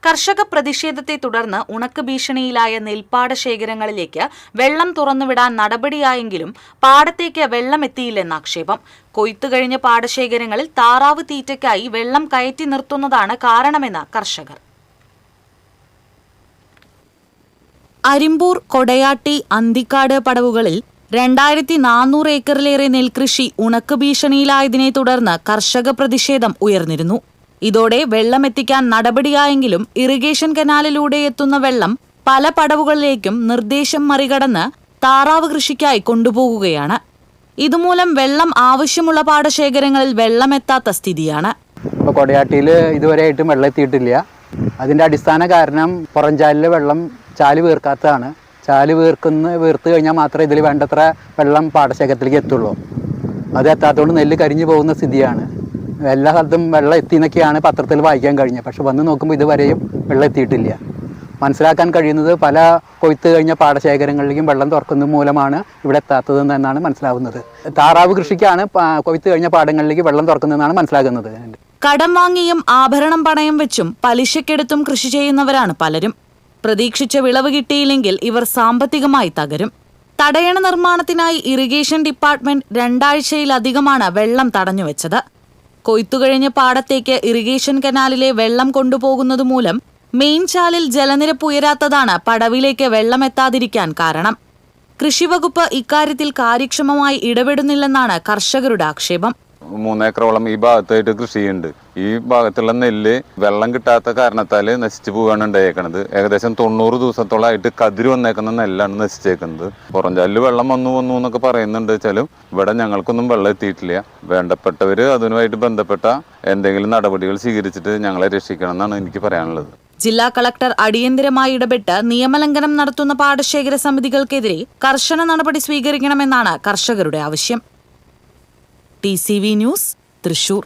കർഷക പ്രതിഷേധത്തെ തുടർന്ന് ഉണക്ക് ഭീഷണിയിലായ നെൽപ്പാട ശേഖരങ്ങളിലേക്ക് വെള്ളം തുറന്നുവിടാൻ നടപടിയായെങ്കിലും പാടത്തേക്ക് വെള്ളമെത്തിയില്ലെന്ന ആക്ഷേപം. കൊയ്ത്തു കഴിഞ്ഞ പാടശേഖരങ്ങളിൽ താറാവ് തീറ്റയ്ക്കായി വെള്ളം കയറ്റി നിർത്തുന്നതാണ് കാരണമെന്ന് കർഷകർ. അരിമ്പൂർ, കൊടയാട്ടി, അന്തിക്കാട് പടവുകളിൽ 2400 ഏക്കറിലേറെ നെൽകൃഷി ഉണക്ക് ഭീഷണിയിലായതിനെ തുടർന്ന് കർഷക പ്രതിഷേധം ഉയർന്നിരുന്നു. ഇതോടെ വെള്ളമെത്തിക്കാൻ നടപടിയായെങ്കിലും ഇറിഗേഷൻ കനാലിലൂടെ എത്തുന്ന വെള്ളം പല പടവുകളിലേക്കും നിർദ്ദേശം മറികടന്ന് താറാവ് കൃഷിക്കായി കൊണ്ടുപോകുകയാണ്. ഇതുമൂലം വെള്ളം ആവശ്യമുള്ള പാടശേഖരങ്ങളിൽ വെള്ളമെത്താത്ത സ്ഥിതിയാണ്. ഇപ്പോൾ കൊടയാട്ടിയിൽ ഇതുവരെയായിട്ടും വെള്ളം എത്തിയിട്ടില്ല. അതിൻ്റെ അടിസ്ഥാന കാരണം പുറംചാലിലെ വെള്ളം ചാല് വീർക്കാത്തതാണ്. ചാല് വീർത്ത് കഴിഞ്ഞാൽ മാത്രമേ ഇതിൽ വേണ്ടത്ര വെള്ളം പാടശേഖരത്തിലേക്ക് എത്തുള്ളൂ. അത് എത്താത്തതുകൊണ്ട് നെല്ല് കരിഞ്ഞു പോകുന്ന സ്ഥിതിയാണ്. എല്ലാ സ്ഥലത്തും വെള്ളം എത്തിയെന്നൊക്കെയാണ് പത്രത്തിൽ വായിക്കാൻ കഴിഞ്ഞത്. പക്ഷെ വന്ന് നോക്കുമ്പോൾ ഇതുവരെയും വെള്ളം എത്തിയിട്ടില്ല. മനസ്സിലാക്കാൻ കഴിയുന്നത് പല കൊയ്ത്ത് കഴിഞ്ഞ പാടശേഖരങ്ങളിലേക്കും വെള്ളം തുറക്കുന്നത് മൂലമാണ് ഇവിടെ എത്താത്തത് എന്നാണ് മനസ്സിലാവുന്നത്. താറാവ് കൃഷിക്കാണ് കൊയ്ത്ത് കഴിഞ്ഞ പാടങ്ങളിലേക്ക് വെള്ളം തുറക്കുന്നതെന്നാണ് മനസ്സിലാക്കുന്നത്. കടം വാങ്ങിയും ആഭരണം പണയം വെച്ചും പലിശക്കെടുത്തും കൃഷി ചെയ്യുന്നവരാണ് പലരും. പ്രതീക്ഷിച്ച വിളവ് കിട്ടിയില്ലെങ്കിൽ ഇവർ സാമ്പത്തികമായി തകരും. തടയണ നിർമ്മാണത്തിനായി ഇറിഗേഷൻ ഡിപ്പാർട്ട്മെന്റ് 2 ആഴ്ചയിലധികമാണ് വെള്ളം തടഞ്ഞുവെച്ചത്. കൊയ്ത്തുകഴിഞ്ഞ പാടത്തേക്ക് ഇറിഗേഷൻ കനാലിലെ വെള്ളം കൊണ്ടുപോകുന്നതുമൂലം മെയിൻ ചാലിൽ ജലനിരപ്പ് ഉയരാത്തതാണ് പടവിലേക്ക് വെള്ളമെത്താതിരിക്കാൻ കാരണം. കൃഷിവകുപ്പ് ഇക്കാര്യത്തിൽ കാര്യക്ഷമമായി ഇടപെടുന്നില്ലെന്നാണ് കർഷകരുടെ ആക്ഷേപം. 3 ഏക്കറോളം ഈ ഭാഗത്തായിട്ട് കൃഷിയുണ്ട്. ഈ ഭാഗത്തുള്ള നെല്ല് വെള്ളം കിട്ടാത്ത കാരണത്താൽ നശിച്ചു പോവുകയാണ് ഉണ്ടായേക്കണത്. ഏകദേശം 90 ദിവസത്തോളമായിട്ട് കതിര് വന്നേക്കുന്ന നെല്ലാണ് നശിച്ചേക്കുന്നത്. പുറംചാലിൽ വെള്ളം വന്നു എന്നൊക്കെ പറയുന്നുണ്ട്. വെച്ചാലും ഇവിടെ ഞങ്ങൾക്കൊന്നും വെള്ളം എത്തിയിട്ടില്ല. വേണ്ടപ്പെട്ടവർ അതുമായിട്ട് ബന്ധപ്പെട്ട എന്തെങ്കിലും നടപടികൾ സ്വീകരിച്ചിട്ട് ഞങ്ങളെ രക്ഷിക്കണം എന്നാണ് എനിക്ക് പറയാനുള്ളത്. ജില്ലാ കളക്ടർ അടിയന്തരമായി ഇടപെട്ട് നിയമലംഘനം നടത്തുന്ന പാടശേഖര സമിതികൾക്കെതിരെ കർശന നടപടി സ്വീകരിക്കണമെന്നാണ് കർഷകരുടെ ആവശ്യം. TCV news, Thrissur.